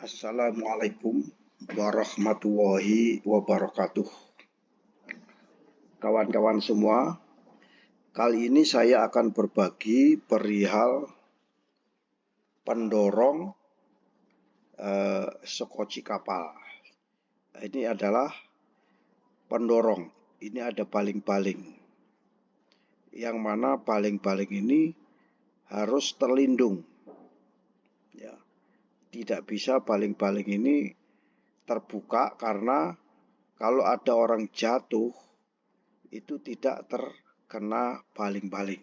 Assalamualaikum warahmatullahi wabarakatuh. Kawan-kawan semua, kali ini saya akan berbagi perihal pendorong skoci kapal. Ini adalah pendorong. Ini ada baling-baling. Yang mana baling-baling ini harus terlindung. Ya. Tidak bisa baling-baling ini terbuka karena kalau ada orang jatuh itu tidak terkena baling-baling.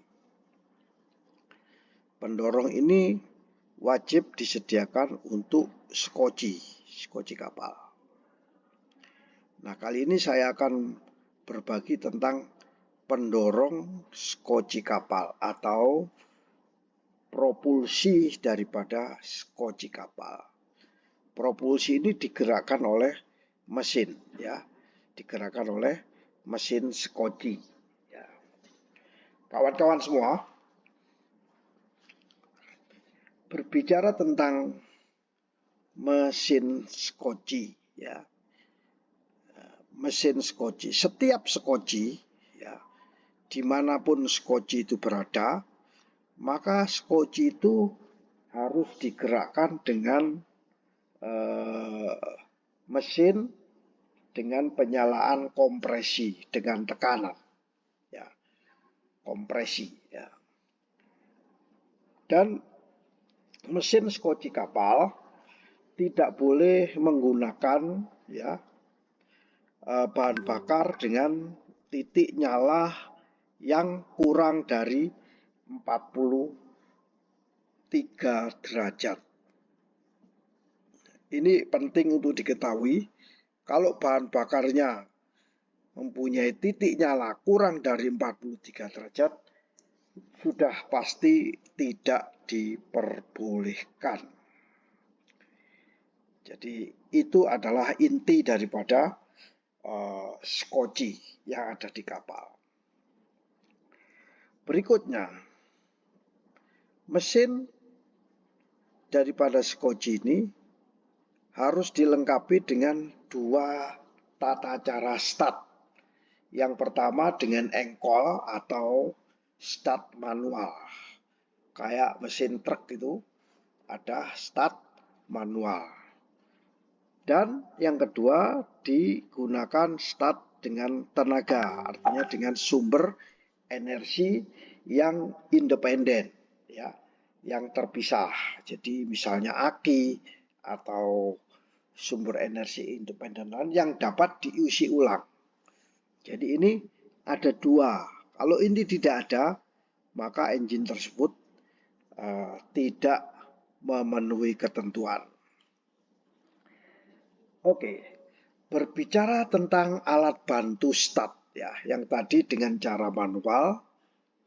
Pendorong ini wajib disediakan untuk skoci kapal. Nah, kali ini saya akan berbagi tentang pendorong skoci kapal atau propulsi daripada skoci kapal. Propulsi ini digerakkan oleh mesin, ya, digerakkan oleh mesin skoci. Ya. Kawan-kawan semua, berbicara tentang mesin skoci, ya, mesin skoci. Setiap skoci, ya, dimanapun skoci itu berada, maka skoci itu harus digerakkan dengan mesin dengan penyalaan kompresi, dengan tekanan, ya, kompresi, ya. Dan mesin skoci kapal tidak boleh menggunakan, ya, bahan bakar dengan titik nyala yang kurang dari 43 derajat. Ini penting untuk diketahui. Kalau bahan bakarnya mempunyai titik nyala kurang dari 43 derajat, sudah pasti tidak diperbolehkan. Jadi itu adalah inti daripada skoci yang ada di kapal. Berikutnya, mesin daripada skoci ini harus dilengkapi dengan dua tata cara start. Yang pertama dengan engkol atau start manual. Kayak mesin truk itu ada start manual. Dan yang kedua digunakan start dengan tenaga, artinya dengan sumber energi yang independen, ya, yang terpisah. Jadi misalnya aki atau sumber energi independen lain yang dapat diisi ulang. Jadi ini ada dua. Kalau ini tidak ada, maka engine tersebut tidak memenuhi ketentuan. Oke, berbicara tentang alat bantu start, ya, yang tadi dengan cara manual,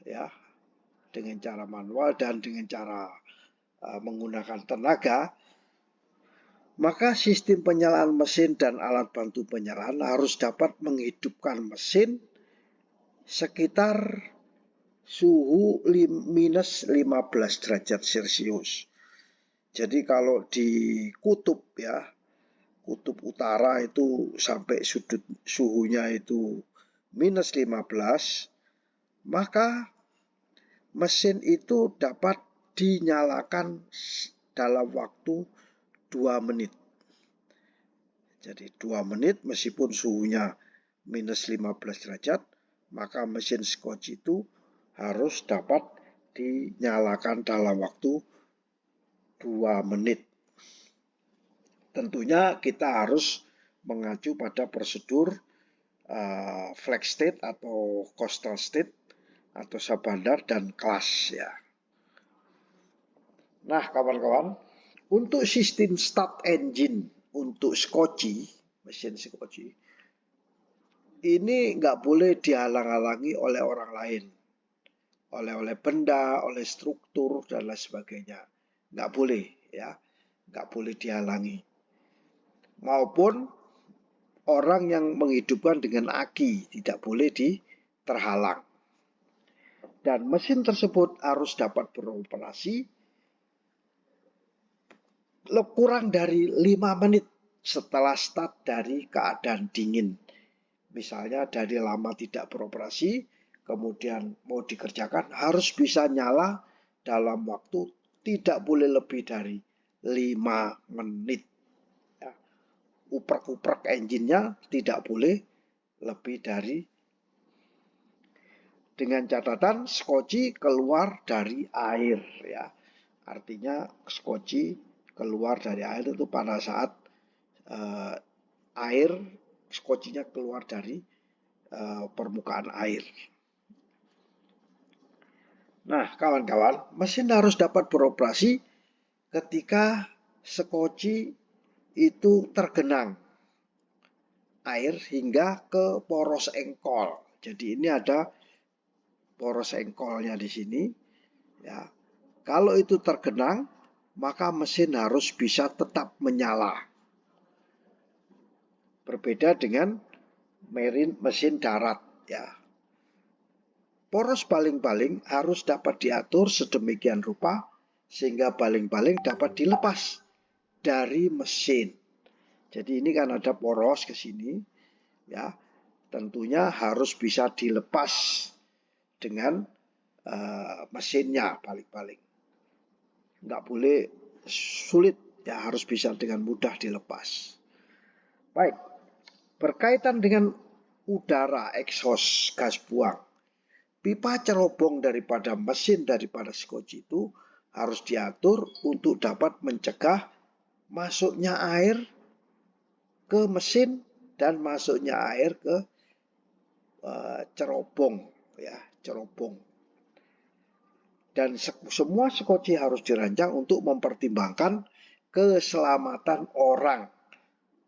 ya, dengan cara manual dan dengan cara menggunakan tenaga, maka sistem penyalaan mesin dan alat bantu penyalaan harus dapat menghidupkan mesin sekitar suhu minus 15 derajat Celcius. Jadi kalau di kutub, ya, kutub utara itu sampai sudut suhunya itu minus 15, maka mesin itu dapat dinyalakan dalam waktu 2 menit. Jadi 2 menit meskipun suhunya minus 15 derajat, maka mesin skoci itu harus dapat dinyalakan dalam waktu 2 menit. Tentunya kita harus mengacu pada prosedur flag state atau coastal state atau sabandar dan kelas, ya. Nah, kawan-kawan, untuk sistem start engine untuk skoci, mesin skoci, ini nggak boleh dihalang-halangi oleh orang lain, oleh benda, oleh struktur dan lain sebagainya. Nggak boleh, ya, nggak boleh dihalangi. Maupun orang yang menghidupkan dengan aki tidak boleh terhalang. Dan mesin tersebut harus dapat beroperasi kurang dari 5 menit setelah start dari keadaan dingin. Misalnya dari lama tidak beroperasi, kemudian mau dikerjakan, harus bisa nyala dalam waktu tidak boleh lebih dari 5 menit. Ya. Uprek-uprek engine-nya tidak boleh lebih dari, dengan catatan skoci keluar dari air, ya. Artinya skoci keluar dari air itu pada saat air, skocinya keluar dari permukaan air. Nah, kawan-kawan, mesin harus dapat beroperasi ketika skoci itu tergenang air hingga ke poros engkol. Jadi ini ada poros engkolnya di sini. Ya, kalau itu tergenang, maka mesin harus bisa tetap menyala. Berbeda dengan mesin darat, ya. Poros baling-baling harus dapat diatur sedemikian rupa sehingga baling-baling dapat dilepas dari mesin. Jadi ini kan ada poros ke sini, ya. Tentunya harus bisa dilepas dengan mesinnya baling-baling. Nggak boleh sulit, ya, harus bisa dengan mudah dilepas. Baik, berkaitan dengan udara exhaust gas buang. Pipa cerobong daripada mesin daripada skoci itu harus diatur untuk dapat mencegah masuknya air ke mesin dan masuknya air ke cerobong, ya, cerobong. Dan semua skoci harus dirancang untuk mempertimbangkan keselamatan orang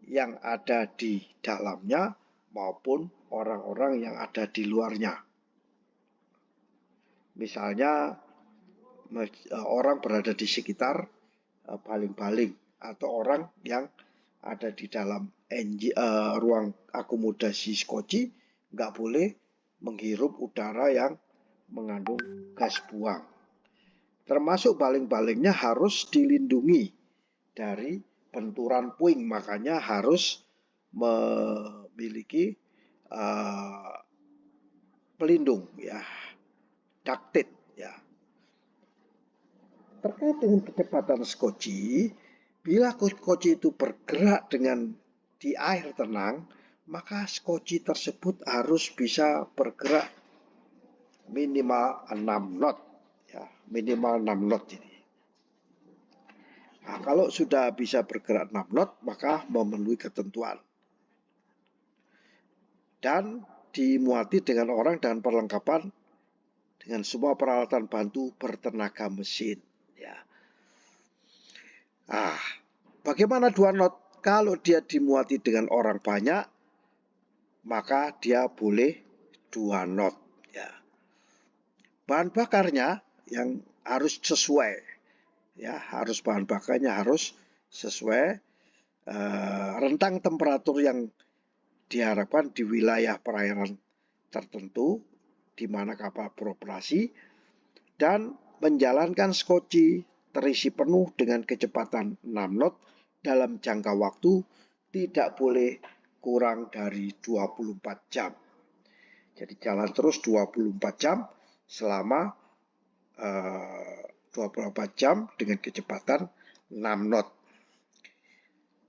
yang ada di dalamnya maupun orang-orang yang ada di luarnya. Misalnya orang berada di sekitar baling-baling atau orang yang ada di dalam ruang akomodasi skoci nggak boleh menghirup udara yang mengandung gas buang. Termasuk baling-balingnya harus dilindungi dari benturan puing, makanya harus memiliki pelindung, ya, ducted, ya. Terkait dengan kecepatan skoci, bila skoci itu bergerak dengan di air tenang, maka skoci tersebut harus bisa bergerak minimal 6 knot, ya, minimal 6 knot ini. Nah, kalau sudah bisa bergerak 6 knot, maka memenuhi ketentuan. Dan dimuati dengan orang dan perlengkapan dengan semua peralatan bantu bertenaga mesin, ya. Bagaimana 2 knot? Kalau dia dimuati dengan orang banyak, maka dia boleh 2 knot, ya. Bahan bakarnya yang harus sesuai, ya, harus bahan bakarnya harus sesuai rentang temperatur yang diharapkan di wilayah perairan tertentu di mana kapal beroperasi, dan menjalankan skoci terisi penuh dengan kecepatan 6 knot dalam jangka waktu tidak boleh kurang dari 24 jam. Jadi jalan terus 24 jam selama 24 jam dengan kecepatan 6 knot.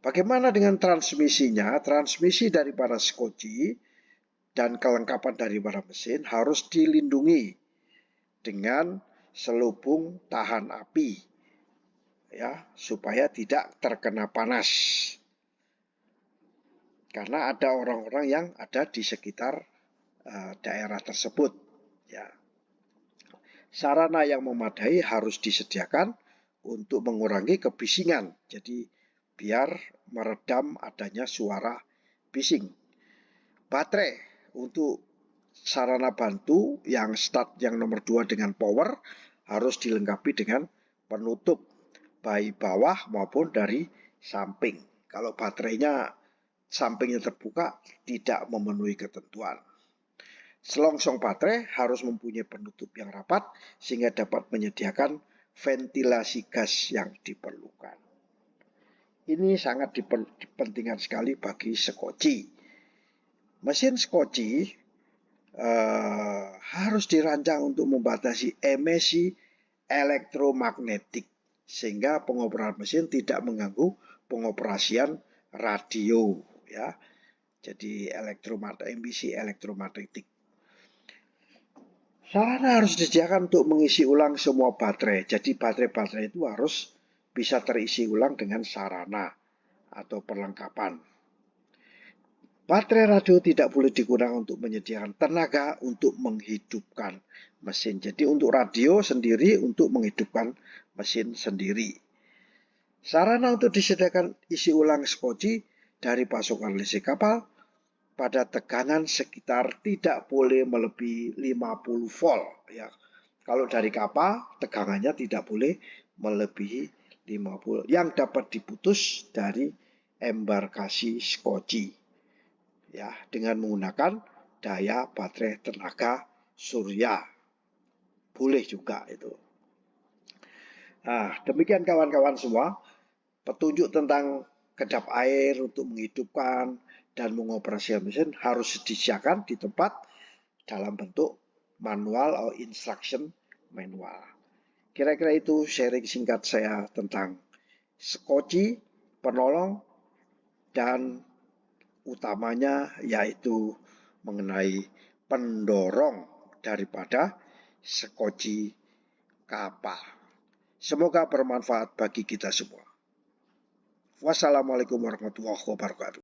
Bagaimana dengan transmisinya? Transmisi daripada skoci dan kelengkapan daripada mesin harus dilindungi dengan selubung tahan api, ya, supaya tidak terkena panas. Karena ada orang-orang yang ada di sekitar daerah tersebut, ya. Sarana yang memadai harus disediakan untuk mengurangi kebisingan. Jadi biar meredam adanya suara bising. Baterai untuk sarana bantu yang start yang nomor 2 dengan power harus dilengkapi dengan penutup baik bawah maupun dari samping. Kalau baterainya sampingnya terbuka tidak memenuhi ketentuan. Selongsong baterai harus mempunyai penutup yang rapat sehingga dapat menyediakan ventilasi gas yang diperlukan. Ini sangat dipentingkan sekali bagi skoci. Mesin skoci harus dirancang untuk membatasi emisi elektromagnetik sehingga pengoperasian mesin tidak mengganggu pengoperasian radio, ya. Jadi emisi elektromagnetik. Sarana harus disediakan untuk mengisi ulang semua baterai. Jadi baterai-baterai itu harus bisa terisi ulang dengan sarana atau perlengkapan. Baterai radio tidak boleh digunakan untuk menyediakan tenaga untuk menghidupkan mesin. Jadi untuk radio sendiri untuk menghidupkan mesin sendiri. Sarana untuk disediakan isi ulang skoci dari pasokan listrik kapal pada tegangan sekitar tidak boleh melebihi 50 volt, ya. Kalau dari kapal tegangannya tidak boleh melebihi 50 yang dapat diputus dari embarkasi skoci, ya, dengan menggunakan daya baterai tenaga surya. Boleh juga itu. Nah, demikian kawan-kawan semua, petunjuk tentang kedap air untuk menghidupkan dan mengoperasikan mesin harus disediakan di tempat dalam bentuk manual atau instruction manual. Kira-kira itu sharing singkat saya tentang skoci, penolong, dan utamanya yaitu mengenai pendorong daripada skoci kapal. Semoga bermanfaat bagi kita semua. Wassalamualaikum warahmatullahi wabarakatuh.